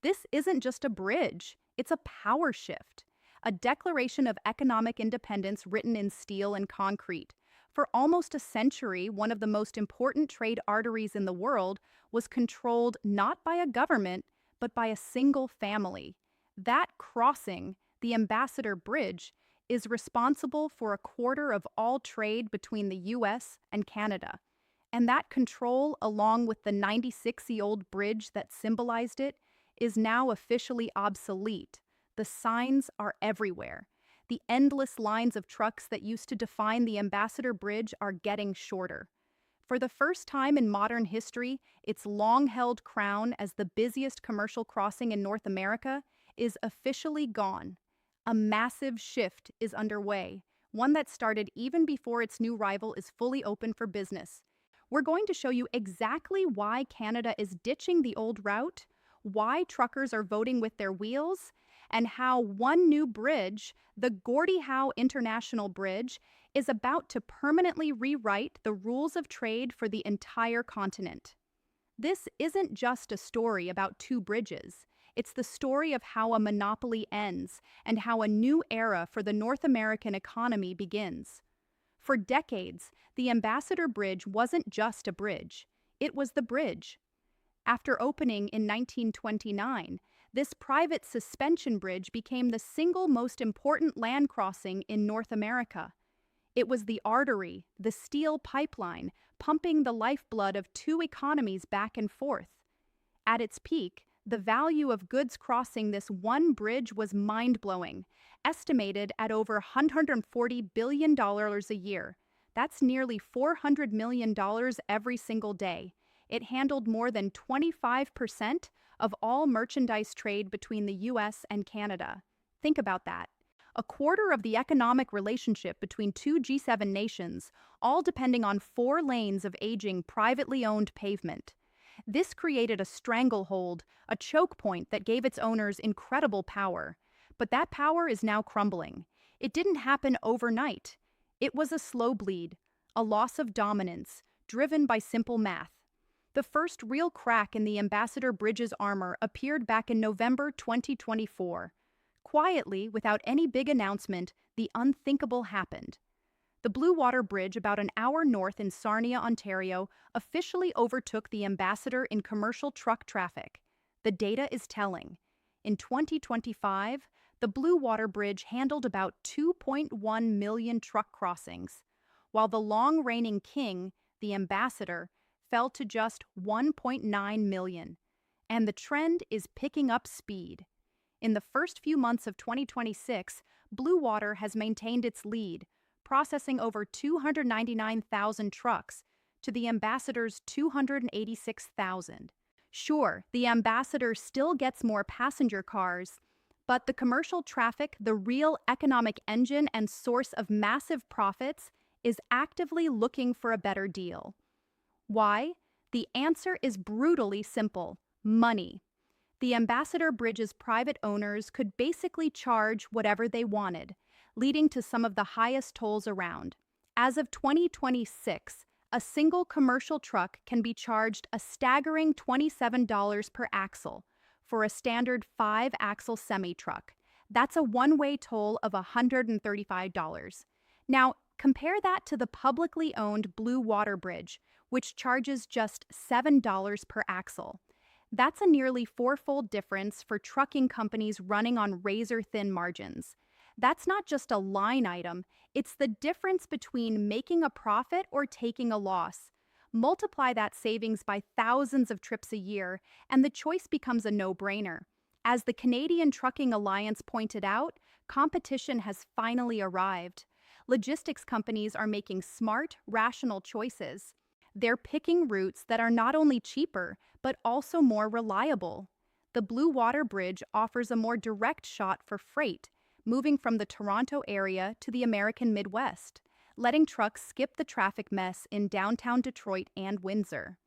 This isn't just a bridge, it's a power shift, a declaration of economic independence written in steel and concrete. For almost a century, one of the most important trade arteries in the world was controlled not by a government, but by a single family. That crossing, the Ambassador Bridge, is responsible for a quarter of all trade between the US and Canada. And that control, along with the 96-year-old bridge that symbolized it, is now officially obsolete. The signs are everywhere. The endless lines of trucks that used to define the Ambassador Bridge are getting shorter. For the first time in modern history, its long-held crown as the busiest commercial crossing in North America is officially gone. A massive shift is underway, one that started even before its new rival is fully open for business. We're going to show you exactly why Canada is ditching the old route, why truckers are voting with their wheels, and how one new bridge, the Gordie Howe International Bridge, is about to permanently rewrite the rules of trade for the entire continent. This isn't just a story about two bridges. It's the story of how a monopoly ends and how a new era for the North American economy begins. For decades, the Ambassador Bridge wasn't just a bridge. It was the bridge. After opening in 1929, this private suspension bridge became the single most important land crossing in North America. It was the artery, the steel pipeline, pumping the lifeblood of two economies back and forth. At its peak, the value of goods crossing this one bridge was mind-blowing, estimated at over $140 billion a year. That's nearly $400 million every single day. It handled more than 25% of all merchandise trade between the US and Canada. Think about that. A quarter of the economic relationship between two G7 nations, all depending on 4 lanes of aging privately owned pavement. This created a stranglehold, a choke point that gave its owners incredible power. But that power is now crumbling. It didn't happen overnight. It was a slow bleed, a loss of dominance, driven by simple math. The first real crack in the Ambassador Bridge's armor appeared back in November 2024. Quietly, without any big announcement, the unthinkable happened. The Blue Water Bridge, about an hour north in Sarnia, Ontario, officially overtook the Ambassador in commercial truck traffic. The data is telling. In 2025, the Blue Water Bridge handled about 2.1 million truck crossings, while the long-reigning king, the Ambassador, fell to just 1.9 million. And the trend is picking up speed. In the first few months of 2026, Blue Water has maintained its lead, processing over 299,000 trucks to the Ambassador's 286,000. Sure, the Ambassador still gets more passenger cars, but the commercial traffic, the real economic engine and source of massive profits, is actively looking for a better deal. Why? The answer is brutally simple: money. The Ambassador Bridge's private owners could basically charge whatever they wanted, leading to some of the highest tolls around. As of 2026, a single commercial truck can be charged a staggering $27 per axle for a standard 5-axle semi-truck. That's a one-way toll of $135. Now, compare that to the publicly owned Blue Water Bridge, which charges just $7 per axle. That's a nearly 4-fold difference for trucking companies running on razor-thin margins. That's not just a line item, it's the difference between making a profit or taking a loss. Multiply that savings by thousands of trips a year, and the choice becomes a no-brainer. As the Canadian Trucking Alliance pointed out, competition has finally arrived. Logistics companies are making smart, rational choices. They're picking routes that are not only cheaper, but also more reliable. The Blue Water Bridge offers a more direct shot for freight, moving from the Toronto area to the American Midwest, letting trucks skip the traffic mess in downtown Detroit and Windsor.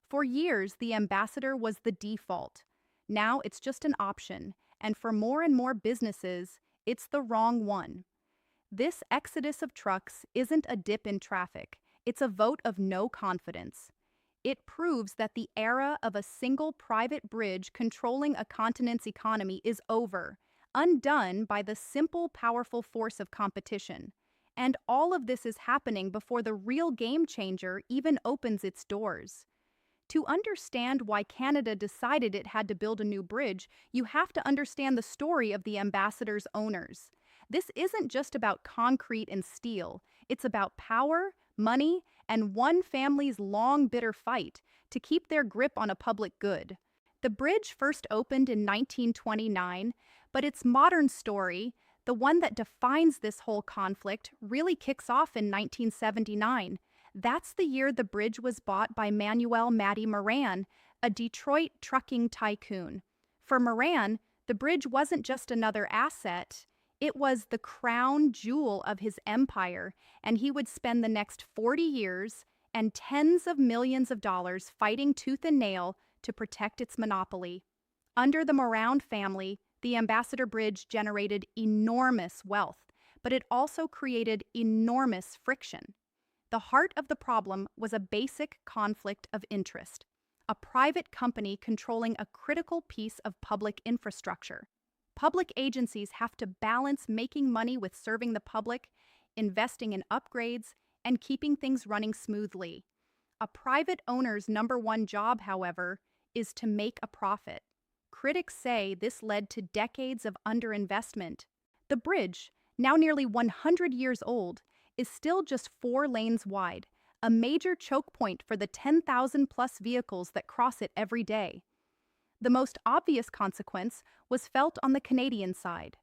For years, the Ambassador was the default. Now it's just an option, and for more and more businesses, it's the wrong one. This exodus of trucks isn't a dip in traffic. It's a vote of no confidence. It proves that the era of a single private bridge controlling a continent's economy is over, undone by the simple, powerful force of competition. And all of this is happening before the real game changer even opens its doors. To understand why Canada decided it had to build a new bridge, you have to understand the story of the Ambassador's owners. This isn't just about concrete and steel, it's about power, money, and one family's long, bitter fight to keep their grip on a public good. The bridge first opened in 1929, but its modern story, the one that defines this whole conflict, really kicks off in 1979. That's the year the bridge was bought by Manuel "Matty" Moran, a Detroit trucking tycoon. For Moran, the bridge wasn't just another asset, it was the crown jewel of his empire, and he would spend the next 40 years and tens of millions of dollars fighting tooth and nail to protect its monopoly. Under the Moran family, the Ambassador Bridge generated enormous wealth, but it also created enormous friction. The heart of the problem was a basic conflict of interest, a private company controlling a critical piece of public infrastructure. Public agencies have to balance making money with serving the public, investing in upgrades, and keeping things running smoothly. A private owner's number one job, however, is to make a profit. Critics say this led to decades of underinvestment. The bridge, now nearly 100 years old, is still just 4 lanes wide, a major choke point for the 10,000 plus vehicles that cross it every day. The most obvious consequence was felt on the Canadian side.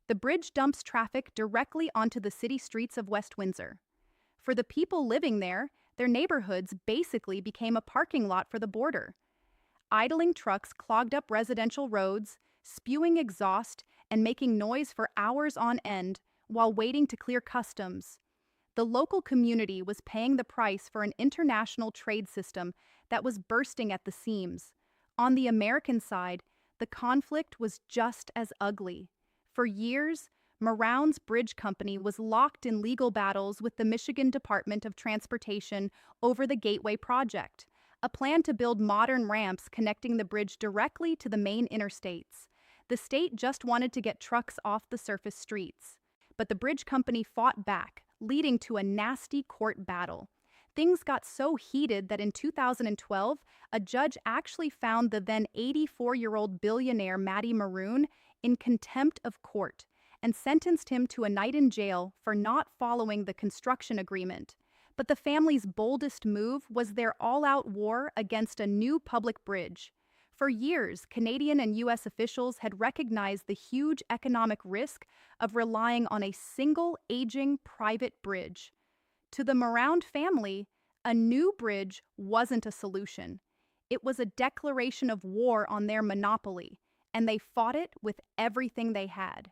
The bridge dumps traffic directly onto the city streets of West Windsor. For the people living there, their neighborhoods basically became a parking lot for the border. Idling trucks clogged up residential roads, spewing exhaust and making noise for hours on end while waiting to clear customs. The local community was paying the price for an international trade system that was bursting at the seams. On the American side, the conflict was just as ugly. For years, Moran's bridge company was locked in legal battles with the Michigan Department of Transportation over the Gateway Project, a plan to build modern ramps connecting the bridge directly to the main interstates. The state just wanted to get trucks off the surface streets. But the bridge company fought back, leading to a nasty court battle. Things got so heated that in 2012, a judge actually found the then 84-year-old billionaire Matty Moran in contempt of court and sentenced him to a night in jail for not following the construction agreement. But the family's boldest move was their all-out war against a new public bridge. For years, Canadian and U.S. officials had recognized the huge economic risk of relying on a single, aging private bridge. To the Moran family, a new bridge wasn't a solution. It was a declaration of war on their monopoly, and they fought it with everything they had.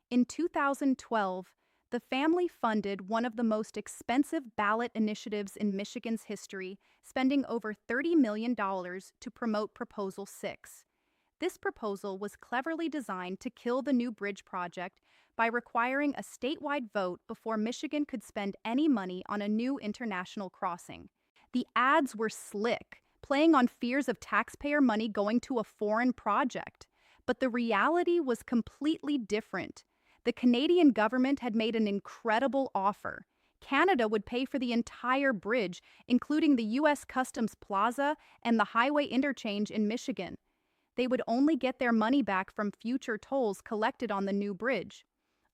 In 2012, the family funded one of the most expensive ballot initiatives in Michigan's history, spending over $30 million to promote Proposal 6. This proposal was cleverly designed to kill the new bridge project by requiring a statewide vote before Michigan could spend any money on a new international crossing. The ads were slick, playing on fears of taxpayer money going to a foreign project. But the reality was completely different. The Canadian government had made an incredible offer. Canada would pay for the entire bridge, including the U.S. Customs Plaza and the highway interchange in Michigan. They would only get their money back from future tolls collected on the new bridge.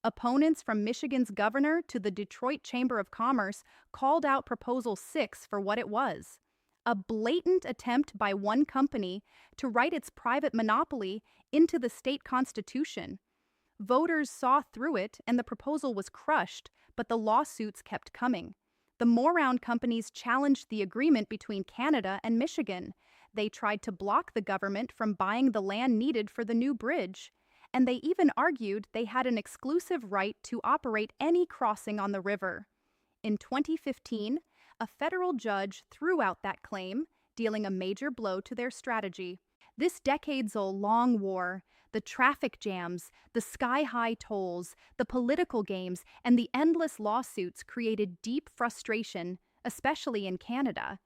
Opponents from Michigan's governor to the Detroit Chamber of Commerce called out Proposal 6 for what it was: a blatant attempt by one company to write its private monopoly into the state constitution. Voters saw through it and the proposal was crushed, but the lawsuits kept coming. The Moran companies challenged the agreement between Canada and Michigan. They tried to block the government from buying the land needed for the new bridge. And they even argued they had an exclusive right to operate any crossing on the river. In 2015, a federal judge threw out that claim, dealing a major blow to their strategy. This decades-long war, the traffic jams, the sky-high tolls, the political games, and the endless lawsuits created deep frustration, especially in Canada.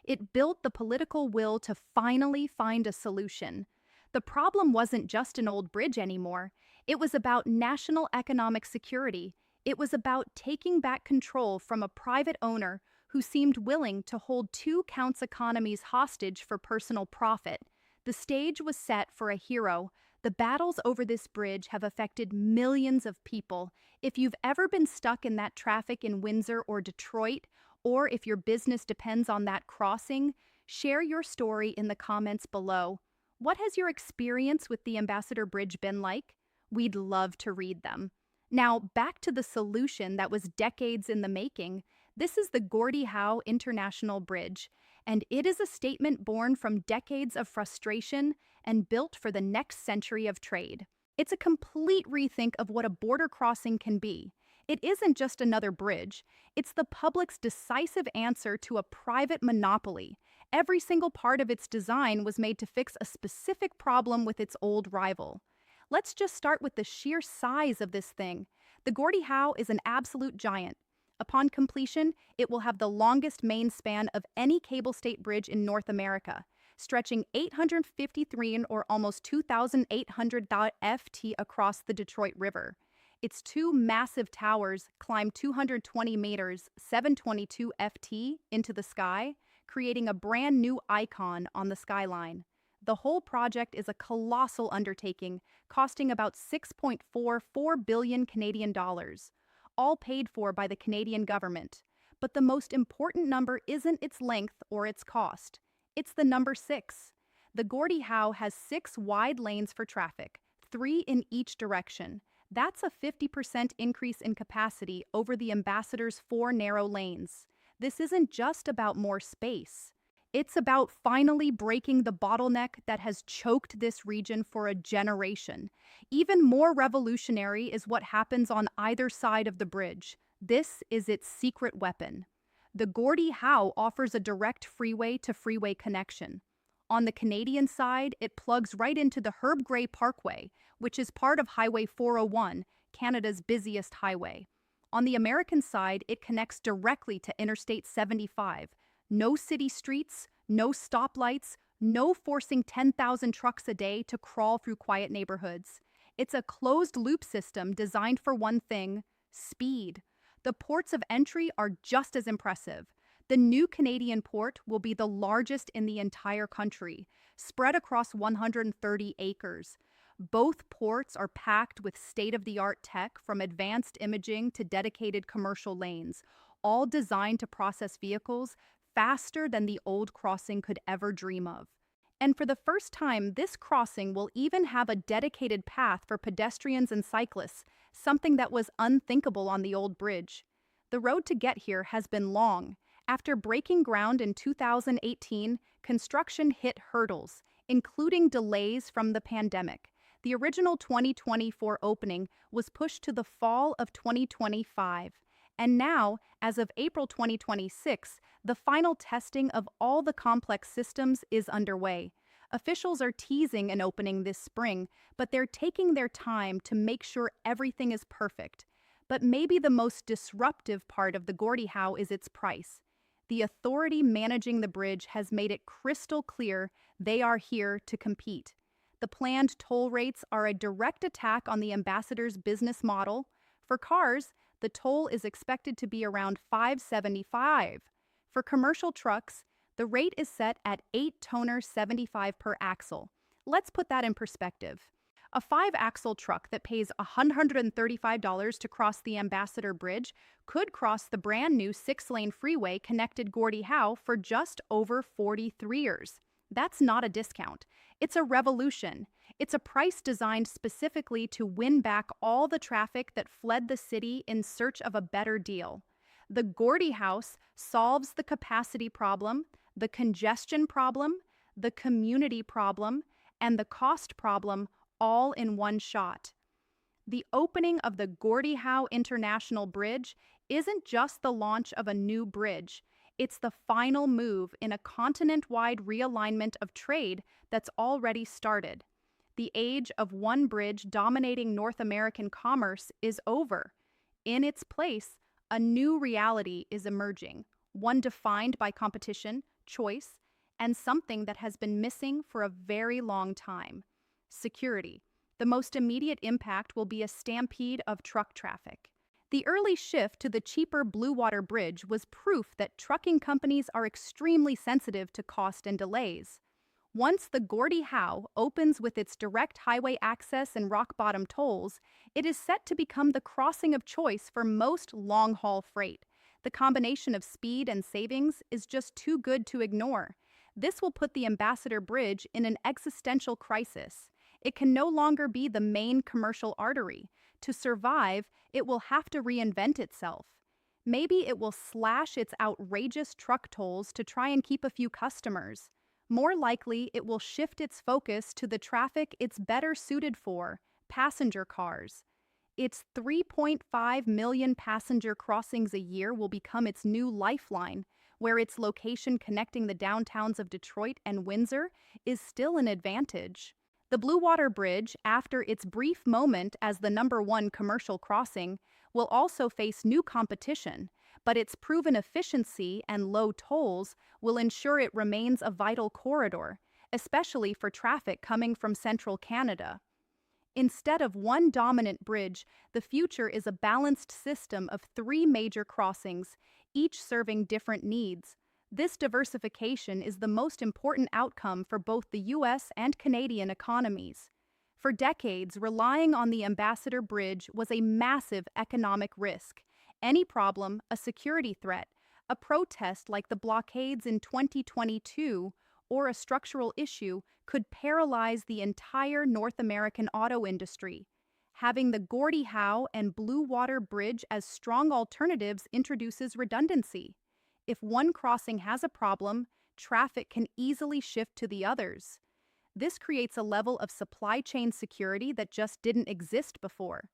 It built the political will to finally find a solution. The problem wasn't just an old bridge anymore. It was about national economic security. It was about taking back control from a private owner who seemed willing to hold two counts economies hostage for personal profit. The stage was set for a hero. The battles over this bridge have affected millions of people. If you've ever been stuck in that traffic in Windsor or Detroit, or if your business depends on that crossing, share your story in the comments below. What has your experience with the Ambassador Bridge been like? We'd love to read them. Now, back to the solution that was decades in the making. This is the Gordie Howe International Bridge, and it is a statement born from decades of frustration and built for the next century of trade. It's a complete rethink of what a border crossing can be. It isn't just another bridge, it's the public's decisive answer to a private monopoly. Every single part of its design was made to fix a specific problem with its old rival. Let's just start with the sheer size of this thing. The Gordie Howe is an absolute giant. Upon completion, it will have the longest main span of any cable-stayed bridge in North America, stretching 853 or almost 2,800 ft across the Detroit River. Its two massive towers climb 220 meters, 722 ft, into the sky, creating a brand new icon on the skyline. The whole project is a colossal undertaking, costing about 6.44 billion Canadian dollars, all paid for by the Canadian government. But the most important number isn't its length or its cost. It's the number 6. The Gordie Howe has 6 wide lanes for traffic, 3 in each direction. That's a 50% increase in capacity over the Ambassador's 4 narrow lanes. This isn't just about more space. It's about finally breaking the bottleneck that has choked this region for a generation. Even more revolutionary is what happens on either side of the bridge. This is its secret weapon. The Gordie Howe offers a direct freeway-to-freeway connection. On the Canadian side, it plugs right into the Herb Gray Parkway, which is part of Highway 401, Canada's busiest highway. On the American side, it connects directly to Interstate 75. No city streets, no stoplights, no forcing 10,000 trucks a day to crawl through quiet neighborhoods. It's a closed-loop system designed for one thing: speed. The ports of entry are just as impressive. The new Canadian port will be the largest in the entire country, spread across 130 acres. Both ports are packed with state-of-the-art tech, from advanced imaging to dedicated commercial lanes, all designed to process vehicles faster than the old crossing could ever dream of. And for the first time, this crossing will even have a dedicated path for pedestrians and cyclists, something that was unthinkable on the old bridge. The road to get here has been long. After breaking ground in 2018, construction hit hurdles, including delays from the pandemic. The original 2024 opening was pushed to the fall of 2025. And now, as of April 2026, the final testing of all the complex systems is underway. Officials are teasing an opening this spring, but they're taking their time to make sure everything is perfect. But maybe the most disruptive part of the Gordie Howe is its price. The authority managing the bridge has made it crystal clear they are here to compete. The planned toll rates are a direct attack on the Ambassador's business model. For cars, the toll is expected to be around $5.75. For commercial trucks, the rate is set at $8.75 per axle. Let's put that in perspective. A 5-axle truck that pays $135 to cross the Ambassador Bridge could cross the brand new 6-lane freeway connected Gordie Howe for just over 43 years. That's not a discount. It's a revolution. It's a price designed specifically to win back all the traffic that fled the city in search of a better deal. The Gordie Howe solves the capacity problem, the congestion problem, the community problem, and the cost problem all in one shot. The opening of the Gordie Howe International Bridge isn't just the launch of a new bridge. It's the final move in a continent-wide realignment of trade that's already started. The age of one bridge dominating North American commerce is over. In its place, a new reality is emerging, one defined by competition, choice, and something that has been missing for a very long time: security. The most immediate impact will be a stampede of truck traffic. The early shift to the cheaper Blue Water Bridge was proof that trucking companies are extremely sensitive to cost and delays. Once the Gordie Howe opens with its direct highway access and rock-bottom tolls, it is set to become the crossing of choice for most long-haul freight. The combination of speed and savings is just too good to ignore. This will put the Ambassador Bridge in an existential crisis. It can no longer be the main commercial artery. To survive, it will have to reinvent itself. Maybe it will slash its outrageous truck tolls to try and keep a few customers. More likely, it will shift its focus to the traffic it's better suited for: passenger cars. Its 3.5 million passenger crossings a year will become its new lifeline, where its location connecting the downtowns of Detroit and Windsor is still an advantage. The Blue Water Bridge, after its brief moment as the #1 commercial crossing, will also face new competition, but its proven efficiency and low tolls will ensure it remains a vital corridor, especially for traffic coming from central Canada. Instead of one dominant bridge, the future is a balanced system of 3 major crossings, each serving different needs. This diversification is the most important outcome for both the US and Canadian economies. For decades, relying on the Ambassador Bridge was a massive economic risk. Any problem, a security threat, a protest like the blockades in 2022, or a structural issue could paralyze the entire North American auto industry. Having the Gordie Howe and Blue Water Bridge as strong alternatives introduces redundancy. If one crossing has a problem, traffic can easily shift to the others. This creates a level of supply chain security that just didn't exist before.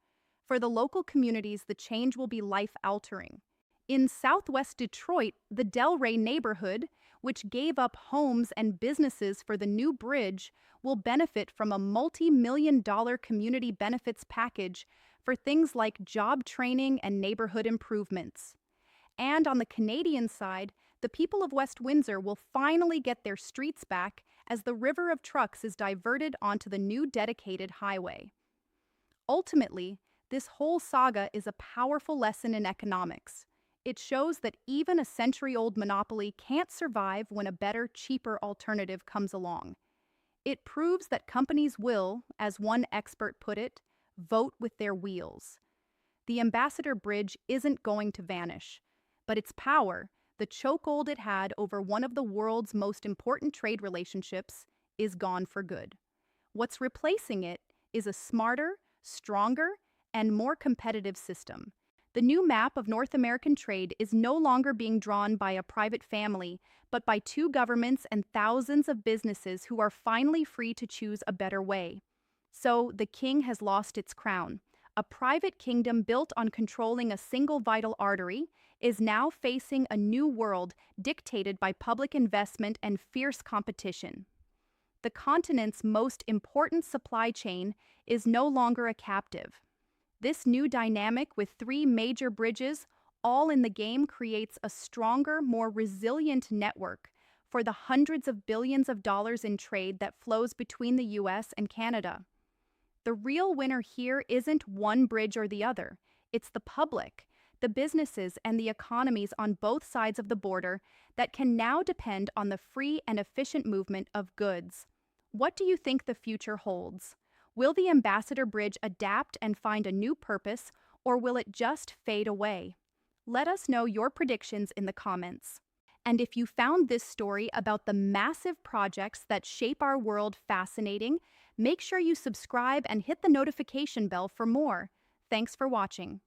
For the local communities, the change will be life-altering. In southwest Detroit, the Delray neighborhood, which gave up homes and businesses for the new bridge, will benefit from a multi-million-dollar community benefits package for things like job training and neighborhood improvements. And on the Canadian side, the people of West Windsor will finally get their streets back as the river of trucks is diverted onto the new dedicated highway. Ultimately, this whole saga is a powerful lesson in economics. It shows that even a century-old monopoly can't survive when a better, cheaper alternative comes along. It proves that companies will, as one expert put it, vote with their wheels. The Ambassador Bridge isn't going to vanish, but its power, the chokehold it had over one of the world's most important trade relationships, is gone for good. What's replacing it is a smarter, stronger, and more competitive system. The new map of North American trade is no longer being drawn by a private family, but by 2 governments and thousands of businesses who are finally free to choose a better way. So, the king has lost its crown. A private kingdom built on controlling a single vital artery is now facing a new world dictated by public investment and fierce competition. The continent's most important supply chain is no longer a captive. This new dynamic with 3 major bridges all in the game creates a stronger, more resilient network for the hundreds of billions of dollars in trade that flows between the US and Canada. The real winner here isn't one bridge or the other. It's the public, the businesses, and the economies on both sides of the border that can now depend on the free and efficient movement of goods. What do you think the future holds? Will the Ambassador Bridge adapt and find a new purpose, or will it just fade away? Let us know your predictions in the comments. And if you found this story about the massive projects that shape our world fascinating, make sure you subscribe and hit the notification bell for more. Thanks for watching.